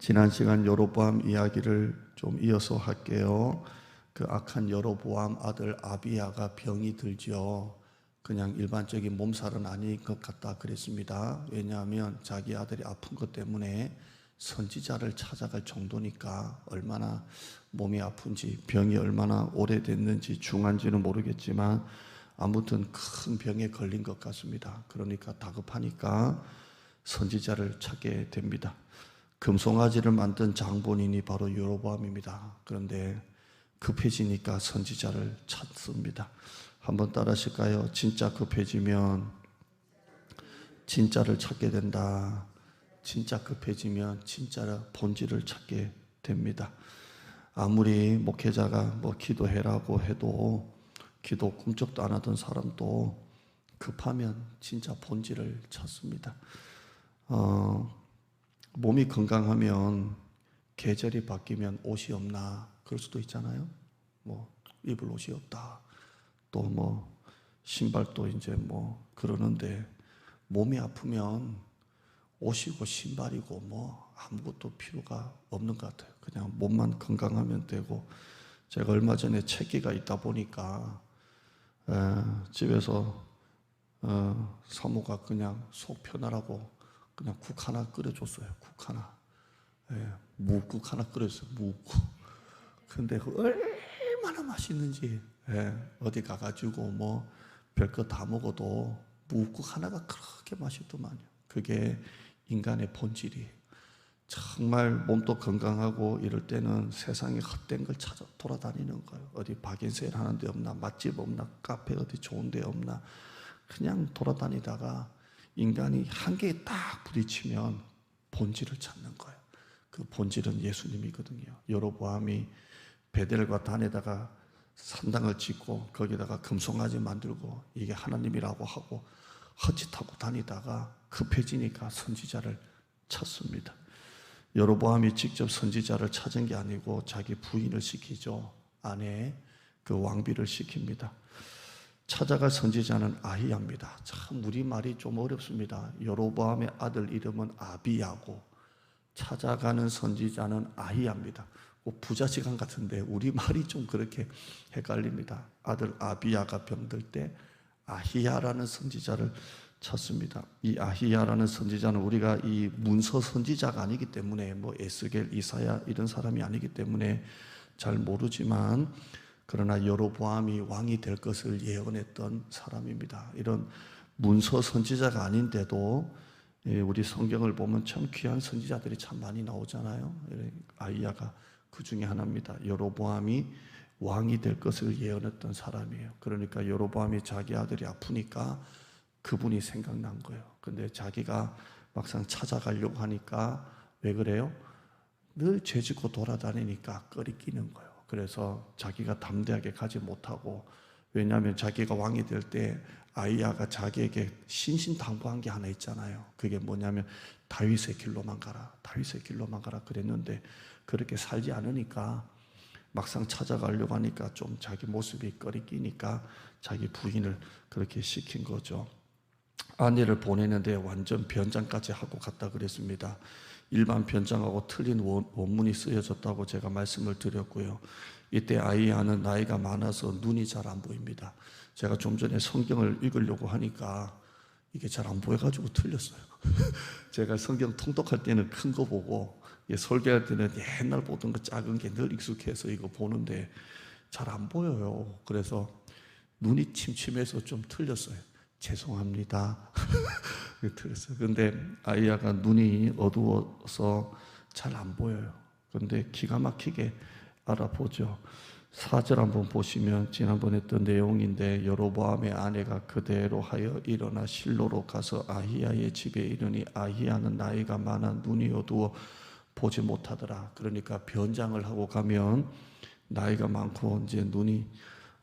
지난 시간 여로보암 이야기를 좀 이어서 할게요. 그 악한 여로보암 아들 아비야가 병이 들죠. 그냥 일반적인 몸살은 아닌 것 같다 그랬습니다. 왜냐하면 자기 아들이 아픈 것 때문에 선지자를 찾아갈 정도니까 얼마나 몸이 아픈지, 병이 얼마나 오래됐는지 중한지는 모르겠지만 아무튼 큰 병에 걸린 것 같습니다. 그러니까 다급하니까 선지자를 찾게 됩니다. 금송아지를 만든 장본인이 바로 여로보암입니다. 그런데 급해지니까 선지자를 찾습니다. 한번 따라하실까요? 진짜 급해지면 진짜를 찾게 된다. 진짜 급해지면 진짜 본질을 찾게 됩니다. 아무리 목회자가 기도해라고 해도 기도 꿈쩍도 안 하던 사람도 급하면 진짜 본질을 찾습니다. 몸이 건강하면 계절이 바뀌면 옷이 없나 그럴 수도 있잖아요. 입을 옷이 없다. 또 신발도 이제 그러는데 몸이 아프면 옷이고 신발이고 아무것도 필요가 없는 것 같아요. 그냥 몸만 건강하면 되고, 제가 얼마 전에 책기가 있다 보니까 집에서 사모가 그냥 속 편하라고 그냥 국 하나 끓여줬어요. 국 하나. 무국 하나 끓였어요. 무국. 근데 얼마나 맛있는지, 어디 가가지고 별거 다 먹어도 무국 하나가 그렇게 맛있더만요. 그게 인간의 본질이에요. 정말 몸도 건강하고 이럴 때는 세상에 헛된 걸 찾아 돌아다니는 거예요. 어디 박인세일 하는 데 없나, 맛집 없나, 카페 어디 좋은 데 없나, 그냥 돌아다니다가 인간이 한계에 딱 부딪히면 본질을 찾는 거예요. 그 본질은 예수님이거든요. 여로보암이 베델과 단에다가 산당을 짓고 거기다가 금송아지 만들고 이게 하나님이라고 하고 헛짓하고 다니다가 급해지니까 선지자를 찾습니다. 여로보암이 직접 선지자를 찾은 게 아니고 자기 부인을 시키죠. 아내 그 왕비를 시킵니다. 찾아갈 선지자는 아히야입니다. 참 우리말이 좀 어렵습니다. 여로보암의 아들 이름은 아비야고 찾아가는 선지자는 아히야입니다. 부자지간 같은데 우리말이 좀 그렇게 헷갈립니다. 아들 아비야가 병들 때 아히야라는 선지자를 찾습니다. 이 아히야라는 선지자는 우리가 이 문서 선지자가 아니기 때문에 에스겔, 이사야 이런 사람이 아니기 때문에 잘 모르지만, 그러나 여로보암이 왕이 될 것을 예언했던 사람입니다. 이런 문서 선지자가 아닌데도 우리 성경을 보면 참 귀한 선지자들이 참 많이 나오잖아요. 아히야가 그 중에 하나입니다. 여로보암이 왕이 될 것을 예언했던 사람이에요. 그러니까 여로보암이 자기 아들이 아프니까 그분이 생각난 거예요. 근데 자기가 막상 찾아가려고 하니까 왜 그래요? 늘 죄짓고 돌아다니니까 꺼리끼는 거예요. 그래서 자기가 담대하게 가지 못하고, 왜냐하면 자기가 왕이 될 때 아히야가 자기에게 신신당부한 게 하나 있잖아요. 그게 뭐냐면 다윗의 길로만 가라, 다윗의 길로만 가라 그랬는데 그렇게 살지 않으니까 막상 찾아가려고 하니까 좀 자기 모습이 꺼리끼니까 자기 부인을 그렇게 시킨 거죠. 아내를 보내는데 완전 변장까지 하고 갔다 그랬습니다. 일반 변장하고 틀린 원문이 쓰여졌다고 제가 말씀을 드렸고요. 이때 아히야는 나이가 많아서 눈이 잘 안 보입니다. 제가 좀 전에 성경을 읽으려고 하니까 이게 잘 안 보여가지고 틀렸어요. 제가 성경 통독할 때는 큰 거 보고 설교할 때는 옛날 보던 거 작은 게 늘 익숙해서 이거 보는데 잘 안 보여요. 그래서 눈이 침침해서 좀 틀렸어요. 죄송합니다. 틀렸어요. 근데 아히야가 눈이 어두워서 잘 안 보여요. 그런데 기가 막히게 알아보죠. 4절 한번 보시면 지난번에 했던 내용인데, 여로보암의 아내가 그대로 하여 일어나 실로로 가서 아히야의 집에 이르니 아히야는 나이가 많아 눈이 어두워 보지 못하더라. 그러니까 변장을 하고 가면 나이가 많고 이제 눈이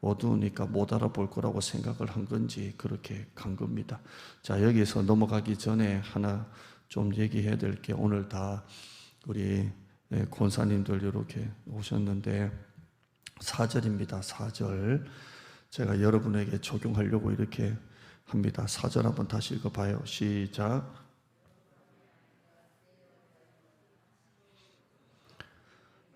어두우니까 못 알아볼 거라고 생각을 한 건지 그렇게 간 겁니다. 자, 여기서 넘어가기 전에 하나 좀 얘기해야 될 게, 오늘 다 우리 권사님들 이렇게 오셨는데 4절입니다. 4절 제가 여러분에게 적용하려고 이렇게 합니다. 4절 한번 다시 읽어봐요. 시작.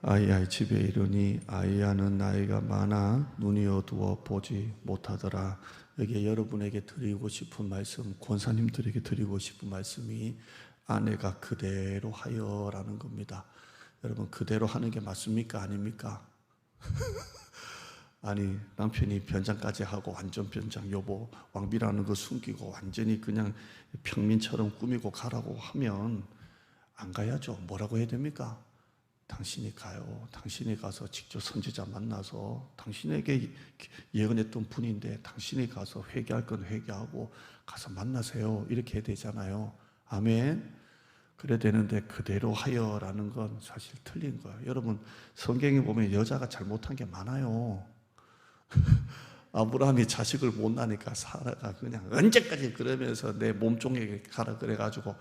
아이야 집에 이르니 아이야는 나이가 많아 눈이 어두워 보지 못하더라. 여기에 여러분에게 드리고 싶은 말씀, 권사님들에게 드리고 싶은 말씀이 아내가 그대로 하여라는 겁니다. 여러분, 그대로 하는 게 맞습니까? 아닙니까? 아니, 남편이 변장까지 하고 완전 변장, 여보 왕비라는 거 숨기고 완전히 그냥 평민처럼 꾸미고 가라고 하면 안 가야죠. 뭐라고 해야 됩니까? 당신이 가요. 당신이 가서 직접 선지자 만나서, 당신에게 예언했던 분인데 당신이 가서 회개할 건 회개하고 가서 만나세요. 이렇게 해야 되잖아요. 아멘. 그래야 되는데 그대로 하여라는 건 사실 틀린 거예요. 여러분, 성경에 보면 여자가 잘못한 게 많아요. 아브라함이 자식을 못 낳으니까 사라가 그냥 언제까지 그러면서 내 몸종에게 가라 그래가지고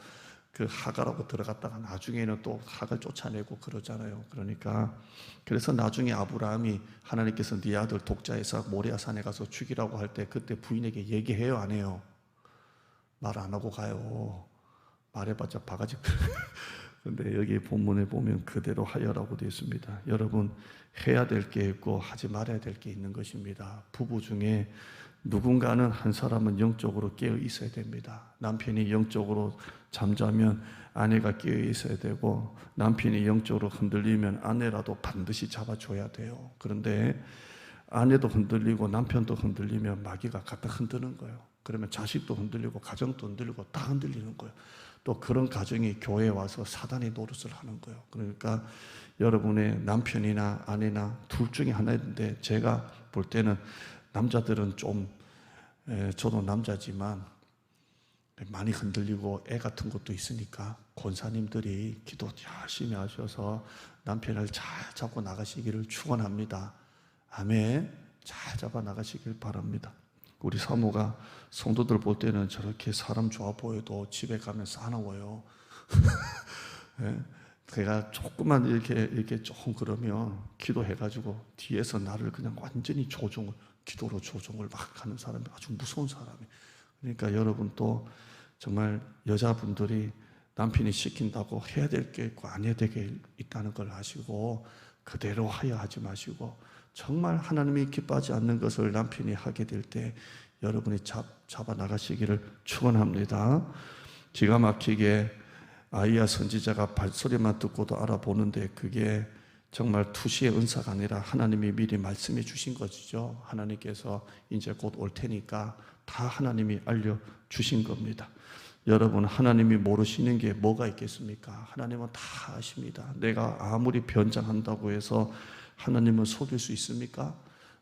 그 하갈하고 들어갔다가 나중에는 또 하갈 쫓아내고 그러잖아요. 그러니까 그래서 나중에 아브라함이 하나님께서 네 아들 독자에서 모리아산에 가서 죽이라고 할 때 그때 부인에게 얘기해요, 안 해요? 말 안 하고 가요. 말해봤자 바가지. 그런데 여기 본문에 보면 그대로 하여라고 되어 있습니다. 여러분, 해야 될 게 있고 하지 말아야 될 게 있는 것입니다. 부부 중에 누군가는 한 사람은 영적으로 깨어 있어야 됩니다. 남편이 영적으로 잠자면 아내가 깨어 있어야 되고, 남편이 영적으로 흔들리면 아내라도 반드시 잡아줘야 돼요. 그런데 아내도 흔들리고 남편도 흔들리면 마귀가 갖다 흔드는 거예요. 그러면 자식도 흔들리고 가정도 흔들리고 다 흔들리는 거예요. 또 그런 가정이 교회에 와서 사단의 노릇을 하는 거예요. 그러니까 여러분의 남편이나 아내나 둘 중에 하나인데, 제가 볼 때는 남자들은 좀, 저도 남자지만 많이 흔들리고 애 같은 것도 있으니까 권사님들이 기도 열심히 하셔서 남편을 잘 잡고 나가시기를 축원합니다. 아멘. 잘 잡아 나가시길 바랍니다. 우리 사모가 성도들 볼 때는 저렇게 사람 좋아 보여도 집에 가면 싸나워요. 제가 조금만 이렇게 조금 그러면 기도해가지고 뒤에서 나를 그냥 완전히 기도로 조종을 막 하는 사람이 아주 무서운 사람이. 그러니까 여러분 또 정말 여자분들이 남편이 시킨다고 해야 될 게 있고 안 해야 될 게 있다는 걸 아시고 그대로 하여 하지 마시고, 정말 하나님이 기뻐하지 않는 것을 남편이 하게 될 때 여러분이 잡아 나가시기를 축원합니다. 기가 막히게 아이야 선지자가 발소리만 듣고도 알아보는데 그게 정말 투시의 은사가 아니라 하나님이 미리 말씀해 주신 것이죠. 하나님께서 이제 곧 올 테니까 다 하나님이 알려주신 겁니다. 여러분, 하나님이 모르시는 게 뭐가 있겠습니까? 하나님은 다 아십니다. 내가 아무리 변장한다고 해서 하나님을 속일 수 있습니까?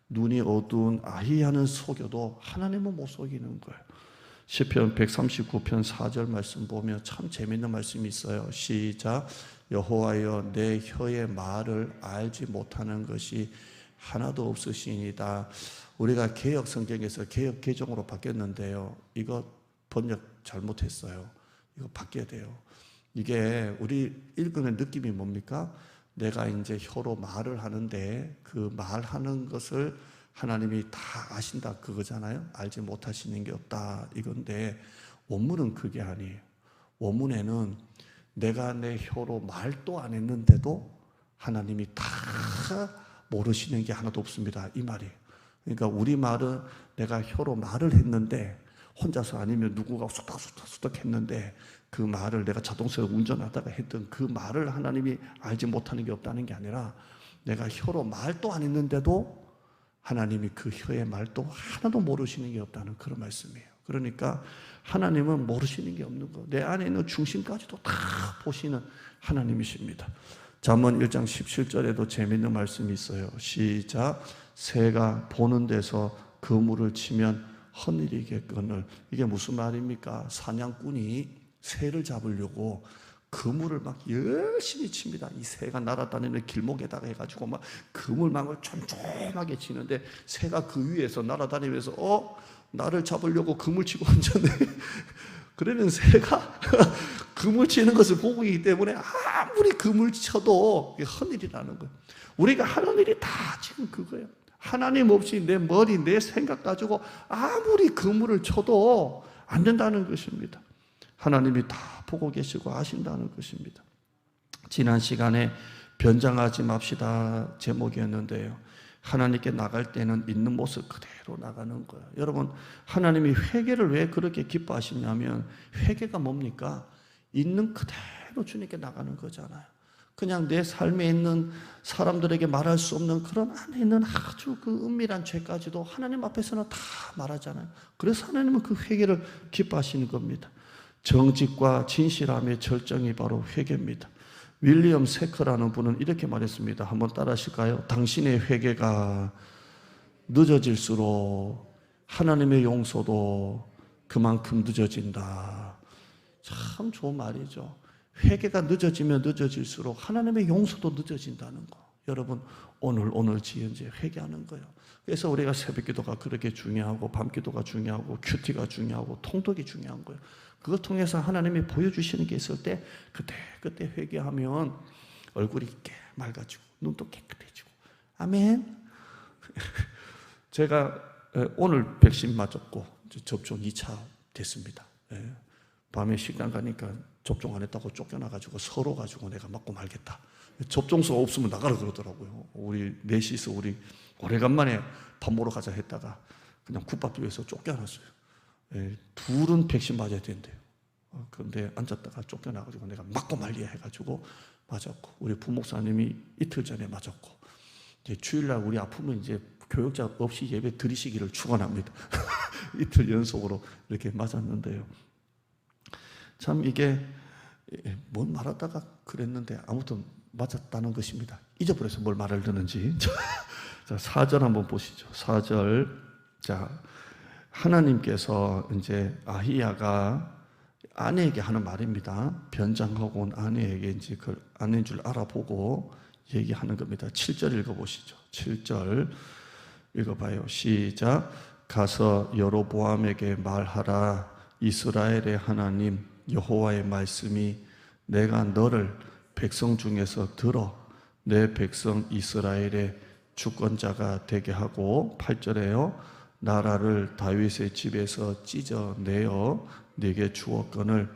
눈이 어두운 아이야는 속여도 하나님은 못 속이는 거예요. 시편 139편 4절 말씀 보면 참 재밌는 말씀이 있어요. 시작. 여호와여, 내 혀의 말을 알지 못하는 것이 하나도 없으시니이다. 우리가 개역 성경에서 개역 개정으로 바뀌었는데요, 이거 번역 잘못했어요. 이거 바뀌어야 돼요. 이게 우리 읽으면 느낌이 뭡니까? 내가 이제 혀로 말을 하는데 그 말하는 것을 하나님이 다 아신다 그거잖아요. 알지 못하시는 게 없다 이건데, 원문은 그게 아니에요. 원문에는 내가 내 혀로 말도 안 했는데도 하나님이 다 모르시는 게 하나도 없습니다, 이 말이에요. 그러니까 우리 말은 내가 혀로 말을 했는데, 혼자서 아니면 누구가 수덕수덕 했는데 그 말을 내가 자동차 운전하다가 했던 그 말을 하나님이 알지 못하는 게 없다는 게 아니라, 내가 혀로 말도 안 했는데도 하나님이 그 혀의 말도 하나도 모르시는 게 없다는 그런 말씀이에요. 그러니까 하나님은 모르시는 게 없는 거, 내 안에 있는 중심까지도 다 보시는 하나님이십니다. 잠언 1장 17절에도 재미있는 말씀이 있어요. 시작. 새가 보는 데서 그물을 치면 허늘이겠거늘. 이게 무슨 말입니까? 사냥꾼이 새를 잡으려고 그물을 막 열심히 칩니다. 이 새가 날아다니는 길목에다가 해가지고 막 그물망을 촘촘하게 치는데, 새가 그 위에서 날아다니면서 나를 잡으려고 그물 치고 앉았네. 그러면 새가 그물 치는 것을 보고 있기 때문에 아무리 그물 쳐도 헛일이라는 거예요. 우리가 하는 일이 다 지금 그거예요. 하나님 없이 내 머리, 내 생각 가지고 아무리 그물을 쳐도 안 된다는 것입니다. 하나님이 다 보고 계시고 아신다는 것입니다. 지난 시간에 변장하지 맙시다 제목이었는데요. 하나님께 나갈 때는 있는 모습 그대로 나가는 거예요. 여러분, 하나님이 회개를 왜 그렇게 기뻐하시냐면, 회개가 뭡니까? 있는 그대로 주님께 나가는 거잖아요. 그냥 내 삶에 있는 사람들에게 말할 수 없는 그런 안에 있는 아주 그 은밀한 죄까지도 하나님 앞에서는 다 말하잖아요. 그래서 하나님은 그 회개를 기뻐하시는 겁니다. 정직과 진실함의 절정이 바로 회개입니다. 윌리엄 세커라는 분은 이렇게 말했습니다. 한번 따라 하실까요? 당신의 회개가 늦어질수록 하나님의 용서도 그만큼 늦어진다. 참 좋은 말이죠. 회개가 늦어지면 늦어질수록 하나님의 용서도 늦어진다는 거. 여러분, 오늘 지은지 회개하는 거예요. 그래서 우리가 새벽 기도가 그렇게 중요하고, 밤 기도가 중요하고, 큐티가 중요하고, 통독이 중요한 거예요. 그걸 통해서 하나님이 보여주시는 게 있을 때 그때 회개하면 얼굴이 맑아지고 눈도 깨끗해지고. 아멘. 제가 오늘 백신 맞았고 접종 2차 됐습니다. 밤에 식당 가니까 접종 안 했다고 쫓겨나가지고 서로 가지고 내가 맞고 말겠다. 접종서가 없으면 나가라 그러더라고요. 우리 넷이서 우리 오래간만에 밥 먹으러 가자 했다가 그냥 국밥집에서 쫓겨났어요. 둘은 백신 맞아야 된대요. 그런데 앉았다가 쫓겨나가지고 내가 맞고 말리야 해가지고 맞았고, 우리 부목사님이 이틀 전에 맞았고, 이제 주일날 우리 아프면 이제 교육자 없이 예배 드리시기를 축원합니다. 이틀 연속으로 이렇게 맞았는데요. 참 이게 뭔 말하다가 그랬는데 아무튼 맞았다는 것입니다. 잊어버려서 뭘 말을 듣는지. 자, 4절 한번 보시죠. 4절. 자, 하나님께서 이제 아히야가 아내에게 하는 말입니다. 변장하고 온 아내에게 이제 그 아내인 줄 알아보고 얘기하는 겁니다. 7절 읽어보시죠. 7절 읽어봐요. 시작. 가서 여로보암에게 말하라. 이스라엘의 하나님 여호와의 말씀이 내가 너를 백성 중에서 들어 내 백성 이스라엘의 주권자가 되게 하고, 8절에요. 나라를 다윗의 집에서 찢어내어 네게 주었거늘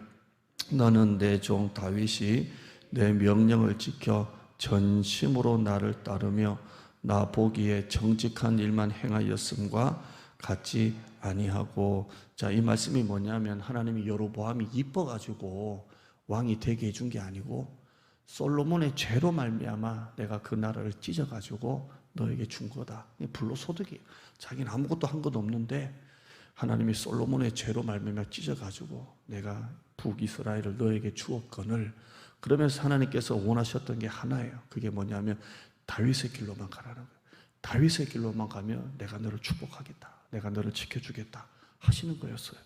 너는 내 종 다윗이 내 명령을 지켜 전심으로 나를 따르며 나 보기에 정직한 일만 행하였음과 같지 아니하고. 자, 이 말씀이 뭐냐면 하나님이 여로보암이 이뻐가지고 왕이 되게 해준 게 아니고 솔로몬의 죄로 말미암아 내가 그 나라를 찢어가지고 너에게 준 거다. 불로소득이에요. 자기는 아무것도 한 것도 없는데 하나님이 솔로몬의 죄로 말미암아 찢어가지고 내가 북이스라엘을 너에게 주었거늘. 그러면서 하나님께서 원하셨던 게 하나예요. 그게 뭐냐면 다윗의 길로만 가라는 거예요. 다윗의 길로만 가면 내가 너를 축복하겠다, 내가 너를 지켜주겠다 하시는 거였어요.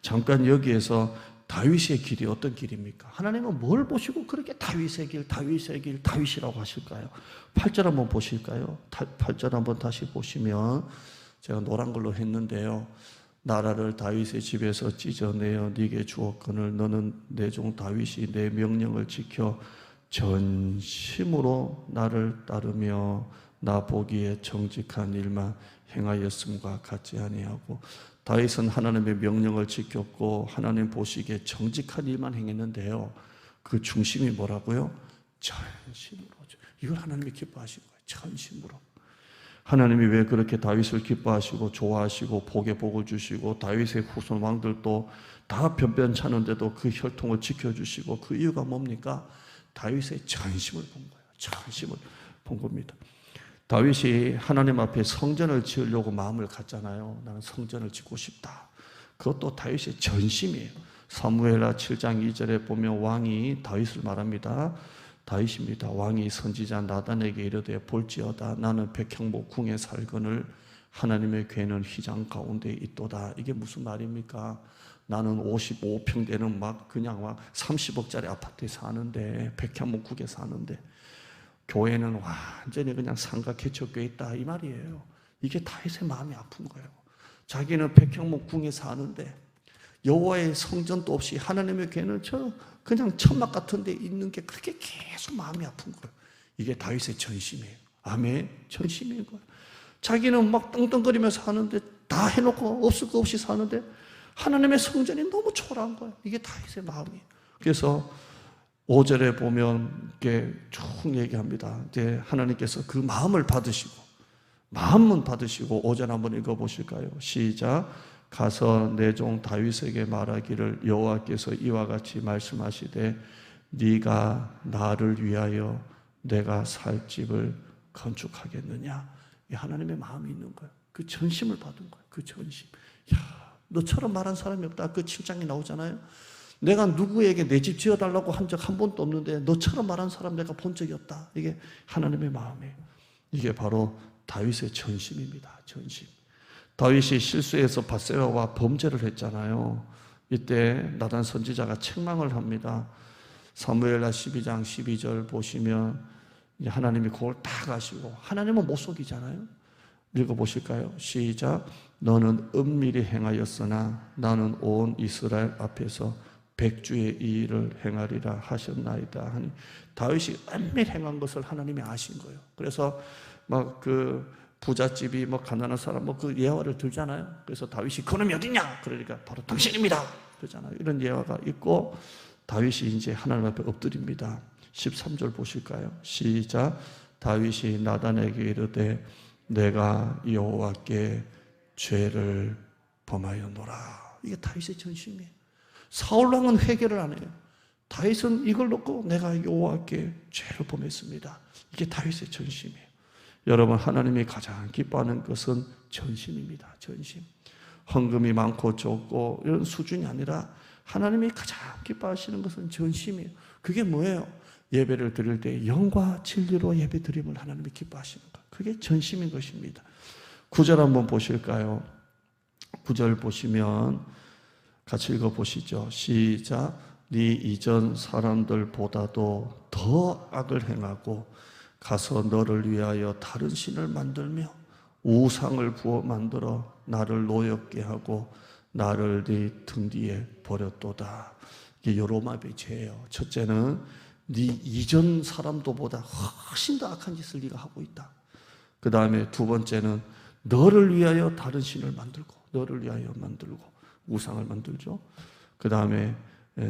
잠깐 여기에서 다윗의 길이 어떤 길입니까? 하나님은 뭘 보시고 그렇게 다윗의 길, 다윗이라고 하실까요? 8절 한번 보실까요? 8절 한번 다시 보시면, 제가 노란 걸로 했는데요. 나라를 다윗의 집에서 찢어내어 네게 주었거늘 너는 내 종 다윗이 내 명령을 지켜 전심으로 나를 따르며 나 보기에 정직한 일만 행하였음과 같지 아니하고. 다윗은 하나님의 명령을 지켰고 하나님 보시기에 정직한 일만 행했는데요, 그 중심이 뭐라고요? 전심으로. 이걸 하나님이 기뻐하신 거예요. 전심으로. 하나님이 왜 그렇게 다윗을 기뻐하시고 좋아하시고 복에 복을 주시고 다윗의 후손 왕들도 다 변변찮은데도 그 혈통을 지켜주시고, 그 이유가 뭡니까? 다윗의 전심을 본 거예요. 전심을 본 겁니다. 다윗이 하나님 앞에 성전을 지으려고 마음을 갖잖아요. 나는 성전을 짓고 싶다. 그것도 다윗의 전심이에요. 사무엘하 7장 2절에 보면 왕이 다윗을 말합니다. 다윗입니다. 왕이 선지자 나단에게 이르되 볼지어다 나는 백향목 궁에 살거늘 하나님의 궤는 휘장 가운데 있도다. 이게 무슨 말입니까? 나는 55평 되는 그냥 30억짜리 아파트에 사는데, 백향목 궁에 사는데 교회는 완전히 그냥 상가 개척교회 있다 이 말이에요. 이게 다윗의 마음이 아픈 거예요. 자기는 백향목 궁에 사는데 여호와의 성전도 없이 하나님의 궤는 그냥 천막 같은 데 있는 게 그렇게 계속 마음이 아픈 거예요. 이게 다윗의 전심이에요. 아멘. 전심인 거예요. 자기는 막 떵떵거리면서 사는데, 다 해놓고 없을 거 없이 사는데 하나님의 성전이 너무 초라한 거예요. 이게 다윗의 마음이에요. 그래서 5절에 보면 이렇게 쭉 얘기합니다. 이제 하나님께서 그 마음을 받으시고, 마음은 받으시고 5절 한번 읽어보실까요? 시작. 가서 내 종 다윗에게 말하기를 여호와께서 이와 같이 말씀하시되 네가 나를 위하여 내가 살 집을 건축하겠느냐. 이 하나님의 마음이 있는 거예요. 그 전심을 받은 거예요. 그 전심. 야, 너처럼 말한 사람이 없다. 그 7장에 나오잖아요. 내가 누구에게 내 집 지어달라고 한 적 한 번도 없는데 너처럼 말한 사람 내가 본 적이 없다. 이게 하나님의 마음이에요. 이게 바로 다윗의 전심입니다. 전심. 다윗이 실수해서 밧세바와 범죄를 했잖아요. 이때 나단 선지자가 책망을 합니다. 사무엘하 12장 12절 보시면 하나님이 그걸 다 가시고, 하나님은 못 속이잖아요. 읽어보실까요? 시작. 너는 은밀히 행하였으나 나는 온 이스라엘 앞에서 백주의 이 일을 행하리라 하셨나이다 하니, 다윗이 은밀히 행한 것을 하나님이 아신 거예요. 그래서 막 그 부잣집이 뭐 가난한 사람 뭐 그 예화를 들잖아요. 그래서 다윗이 그놈이 어딨냐? 그러니까 바로 당신입니다. 그러잖아요. 이런 예화가 있고, 다윗이 이제 하나님 앞에 엎드립니다. 13절 보실까요? 시작. 다윗이 나단에게 이르되 내가 여호와께 죄를 범하였노라. 이게 다윗의 전심이에요. 사울왕은 회개를 안 해요. 다윗은 이걸 놓고 내가 여호와께 죄를 범했습니다. 이게 다윗의 전심이에요. 여러분, 하나님이 가장 기뻐하는 것은 전심입니다. 전심. 헌금이 많고 적고 이런 수준이 아니라 하나님이 가장 기뻐하시는 것은 전심이에요. 그게 뭐예요? 예배를 드릴 때 영과 진리로 예배 드림을 하나님이 기뻐하시는 것. 그게 전심인 것입니다. 9절 한번 보실까요? 9절 보시면 같이 읽어보시죠. 시작. 네 이전 사람들보다도 더 악을 행하고 가서 너를 위하여 다른 신을 만들며 우상을 부어 만들어 나를 노엽게 하고 나를 네 등 뒤에 버렸도다. 이게 요로마의 죄예요. 첫째는 네 이전 사람도보다 훨씬 더 악한 짓을 네가 하고 있다. 그 다음에 두 번째는 너를 위하여 다른 신을 만들고, 너를 위하여 만들고 우상을 만들죠. 그 다음에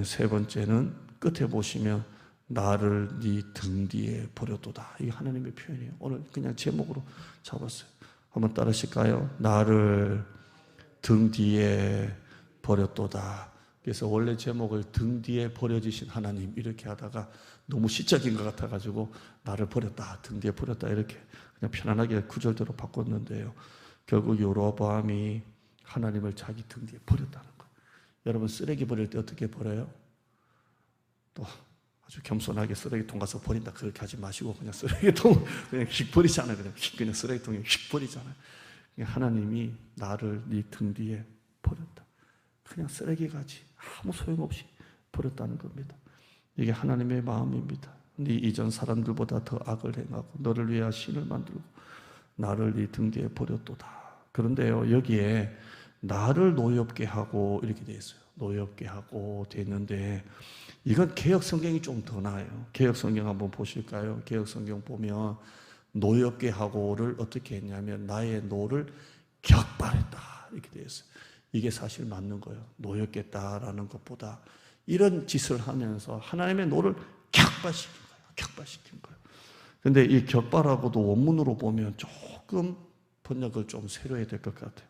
세 번째는 끝에 보시면 나를 네 등 뒤에 버렸도다. 이게 하나님의 표현이에요. 오늘 그냥 제목으로 잡았어요. 한번 따르실까요? 나를 등 뒤에 버렸도다. 그래서 원래 제목을 등 뒤에 버려지신 하나님 이렇게 하다가 너무 시적인 것 같아가지고 나를 버렸다, 등 뒤에 버렸다 이렇게 그냥 편안하게 구절대로 바꿨는데요. 결국 여로보암이 하나님을 자기 등 뒤에 버렸다는 거예요. 여러분, 쓰레기 버릴 때 어떻게 버려요? 또 아주 겸손하게 쓰레기통 가서 버린다 그렇게 하지 마시고 그냥 쓰레기통 그냥 휙 버리잖아요. 그냥 쓰레기통에 휙 버리잖아요. 하나님이 나를 네 등 뒤에 버렸다. 그냥 쓰레기같이 아무 소용없이 버렸다는 겁니다. 이게 하나님의 마음입니다. 네 이전 사람들보다 더 악을 행하고 너를 위하여 신을 만들고 나를 네 등 뒤에 버렸도다. 그런데요, 여기에 나를 노엽게 하고 이렇게 되어 있어요. 노엽게 하고 되어 있는데 이건 개역 성경이 좀 더 나아요. 개역 성경 한번 보실까요? 개역 성경 보면 노엽게 하고를 어떻게 했냐면 나의 노를 격발했다 이렇게 되어 있어요. 이게 사실 맞는 거예요. 노였겠다라는 것보다 이런 짓을 하면서 하나님의 노를 격발시킨 거예요. 격발시킨 거예요. 그런데 이 격발하고도 원문으로 보면 조금 번역을 좀 새로 해야 될 것 같아요.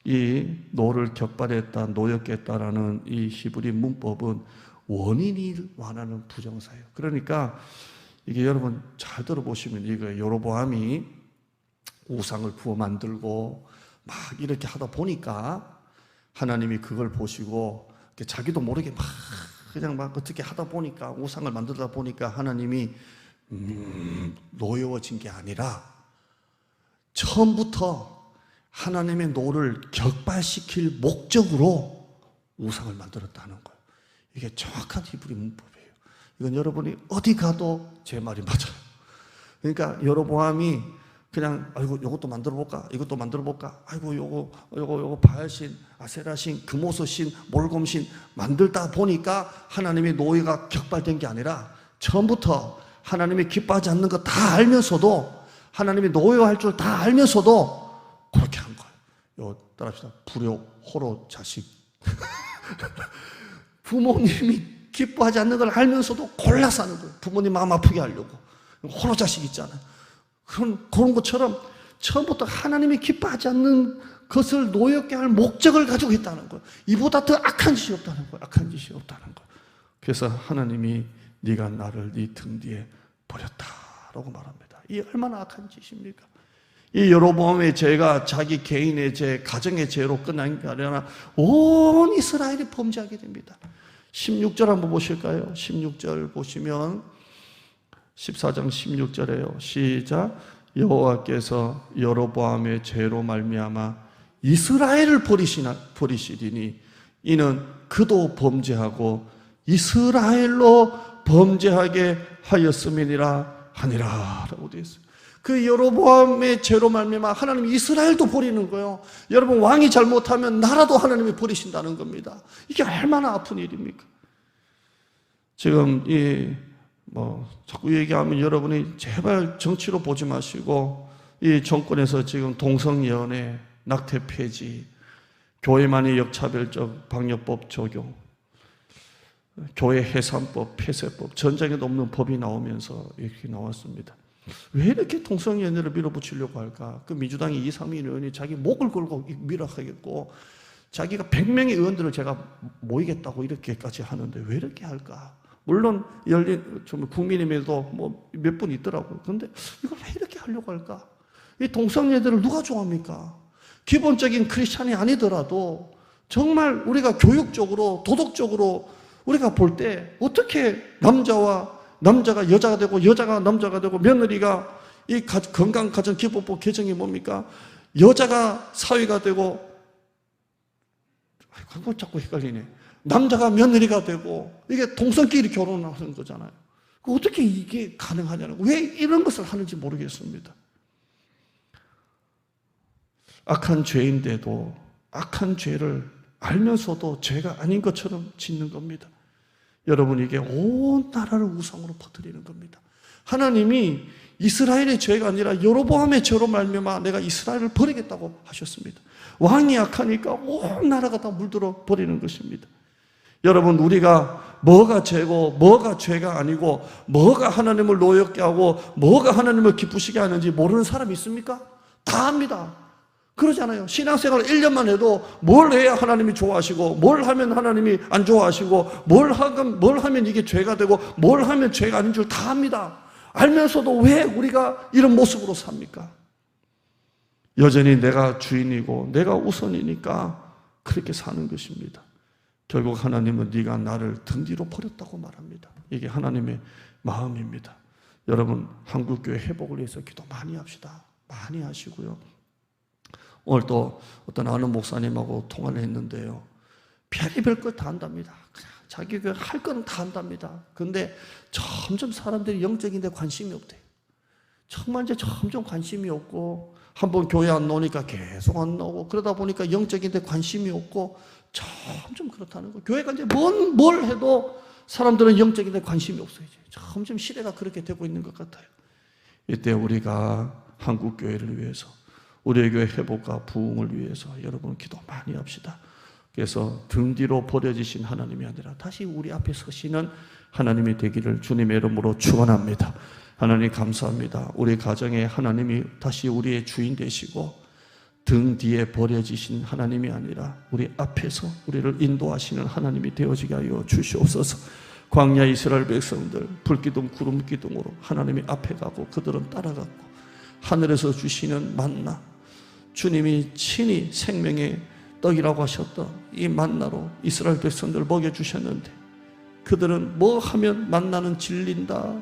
이 노를 격발했다, 노였겠다라는 이 히브리 문법은 원인을 완하는 부정사예요. 그러니까 이게 여러분 잘 들어보시면 이거예요. 여로보암이 우상을 부어 만들고 막 이렇게 하다 보니까 하나님이 그걸 보시고 자기도 모르게 막 그냥 막 어떻게 하다 보니까 우상을 만들다 보니까 하나님이 노여워진 게 아니라 처음부터 하나님의 노를 격발시킬 목적으로 우상을 만들었다는 거예요. 이게 정확한 히브리 문법이에요. 이건 여러분이 어디 가도 제 말이 맞아요. 그러니까 여로보암이 그냥 아이고 이것도 만들어 볼까? 이것도 만들어 볼까? 아이고 요거 바알신, 아세라신, 금오서신, 몰곰신 만들다 보니까 하나님의 노예가 격발된 게 아니라 처음부터 하나님이 기뻐하지 않는 거 다 알면서도 하나님이 노예할 줄 다 알면서도 그렇게 한 거예요. 요 따라합시다. 불효, 호로, 자식. 부모님이 기뻐하지 않는 걸 알면서도 골라서 하는 거예요. 부모님 마음 아프게 하려고. 호로 자식 있잖아요. 그런 것처럼 처음부터 하나님이 기뻐하지 않는 것을 노엽게 할 목적을 가지고 있다는 거예요. 이보다 더 악한 짓이 없다는 거예요. 악한 짓이 없다는 거예요. 그래서 하나님이 네가 나를 네 등 뒤에 버렸다라고 말합니다. 이 얼마나 악한 짓입니까? 이 여로보암의 죄가 자기 개인의 죄, 가정의 죄로 끝난 게 아니라 온 이스라엘이 범죄하게 됩니다. 16절 한번 보실까요? 16절 보시면 14장 16절에요. 시작. 여호와께서 여로보암의 죄로 말미암아 이스라엘을 버리시리니 이는 그도 범죄하고 이스라엘로 범죄하게 하였음이니라 하니라 라고 되어 있어요. 그 여로보암의 죄로 말미암아 하나님이 이스라엘도 버리는 거예요. 여러분, 왕이 잘못하면 나라도 하나님이 버리신다는 겁니다. 이게 얼마나 아픈 일입니까? 지금 자꾸 얘기하면 여러분이 제발 정치로 보지 마시고 이 정권에서 지금 동성연애, 낙태 폐지, 교회만의 역차별적 방역법 적용, 교회 해산법, 폐쇄법, 전쟁에도 없는 법이 나오면서 이렇게 나왔습니다. 왜 이렇게 동성연애를 밀어붙이려고 할까? 그 민주당의 이상민 의원이 자기 목을 걸고 밀어하겠고 자기가 100명의 의원들을 제가 모이겠다고 이렇게까지 하는데 왜 이렇게 할까? 물론 국민의힘에도 몇 분 있더라고요. 그런데 이걸 왜 이렇게 하려고 할까? 이 동성애들을 누가 좋아합니까? 기본적인 크리스찬이 아니더라도 정말 우리가 교육적으로, 도덕적으로 우리가 볼 때 어떻게 남자가 여자가 되고 여자가 남자가 되고 며느리가 이 건강가정기본법 개정이 뭡니까? 여자가 사위가 되고 그거 자꾸 헷갈리네. 남자가 며느리가 되고 이게 동성끼리 결혼하는 거잖아요. 어떻게 이게 가능하냐는, 왜 이런 것을 하는지 모르겠습니다. 악한 죄인데도 악한 죄를 알면서도 죄가 아닌 것처럼 짓는 겁니다. 여러분, 이게 온 나라를 우상으로 퍼뜨리는 겁니다. 하나님이 이스라엘의 죄가 아니라 여로보암의 죄로 말미암아 내가 이스라엘을 버리겠다고 하셨습니다. 왕이 악하니까 온 나라가 다 물들어 버리는 것입니다. 여러분, 우리가 뭐가 죄고 뭐가 죄가 아니고 뭐가 하나님을 노엽게 하고 뭐가 하나님을 기쁘시게 하는지 모르는 사람이 있습니까? 다 압니다. 그러잖아요. 신앙생활 1년만 해도 뭘 해야 하나님이 좋아하시고 뭘 하면 하나님이 안 좋아하시고 뭘 하면 이게 죄가 되고 뭘 하면 죄가 아닌 줄 다 압니다. 알면서도 왜 우리가 이런 모습으로 삽니까? 여전히 내가 주인이고 내가 우선이니까 그렇게 사는 것입니다. 결국 하나님은 네가 나를 등 뒤로 버렸다고 말합니다. 이게 하나님의 마음입니다. 여러분, 한국교회 회복을 위해서 기도 많이 합시다. 많이 하시고요. 오늘 또 어떤 아는 목사님하고 통화를 했는데요. 별의별 걸 다 한답니다. 그냥 자기 교회 할 거는 다 한답니다. 그런데 점점 사람들이 영적인 데 관심이 없대요. 정말 이제 점점 관심이 없고, 한번 교회 안 나오니까 계속 안 나오고, 그러다 보니까 영적인 데 관심이 없고 점점 그렇다는 거예요. 교회가 이제 뭘 해도 사람들은 영적인 데 관심이 없어요. 이제 점점 시대가 그렇게 되고 있는 것 같아요. 이때 우리가 한국교회를 위해서, 우리의 교회 회복과 부흥을 위해서 여러분 기도 많이 합시다. 그래서 등 뒤로 버려지신 하나님이 아니라 다시 우리 앞에 서시는 하나님이 되기를 주님의 이름으로 축원합니다. 하나님 감사합니다. 우리 가정에 하나님이 다시 우리의 주인 되시고 등 뒤에 버려지신 하나님이 아니라 우리 앞에서 우리를 인도하시는 하나님이 되어지게 하여 주시옵소서. 광야 이스라엘 백성들 불기둥 구름기둥으로 하나님이 앞에 가고 그들은 따라갔고, 하늘에서 주시는 만나, 주님이 친히 생명의 떡이라고 하셨던 이 만나로 이스라엘 백성들을 먹여주셨는데, 그들은 뭐 하면 만나는 질린다,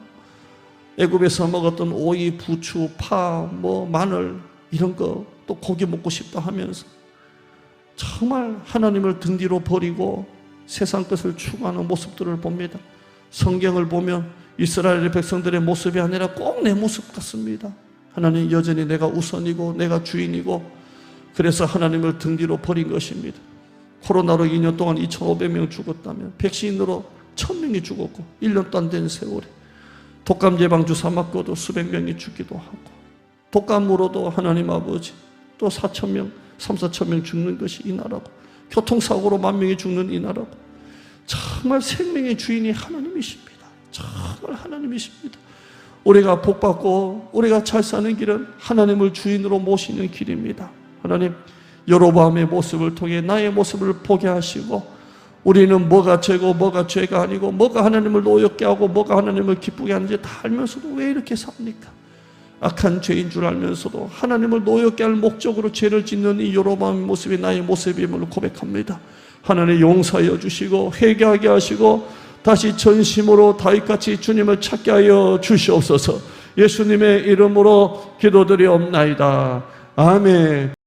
애굽에서 먹었던 오이, 부추, 파, 마늘 이런 거, 또 고기 먹고 싶다 하면서 정말 하나님을 등 뒤로 버리고 세상 것을 추구하는 모습들을 봅니다. 성경을 보면 이스라엘의 백성들의 모습이 아니라 꼭 내 모습 같습니다. 하나님, 여전히 내가 우선이고 내가 주인이고, 그래서 하나님을 등 뒤로 버린 것입니다. 코로나로 2년 동안 2,500명 죽었다면 백신으로 1,000명이 죽었고, 1년도 안 된 세월에 독감 예방 주사 맞고도 수백 명이 죽기도 하고, 독감으로도 하나님 아버지 또 4,000명, 3,4,000명 죽는 것이 이 나라고, 교통사고로 10,000명이 죽는 이 나라고, 정말 생명의 주인이 하나님이십니다. 정말 하나님이십니다. 우리가 복받고 우리가 잘 사는 길은 하나님을 주인으로 모시는 길입니다. 하나님, 여로보암의 모습을 통해 나의 모습을 보게 하시고, 우리는 뭐가 죄고 뭐가 죄가 아니고 뭐가 하나님을 노엽게 하고 뭐가 하나님을 기쁘게 하는지 다 알면서도 왜 이렇게 삽니까? 악한 죄인 줄 알면서도 하나님을 노엽게 할 목적으로 죄를 짓는 이 여로보암의 모습이 나의 모습임을 고백합니다. 하나님, 용서하여 주시고 회개하게 하시고 다시 전심으로 다윗같이 주님을 찾게 하여 주시옵소서. 예수님의 이름으로 기도드리옵나이다. 아멘.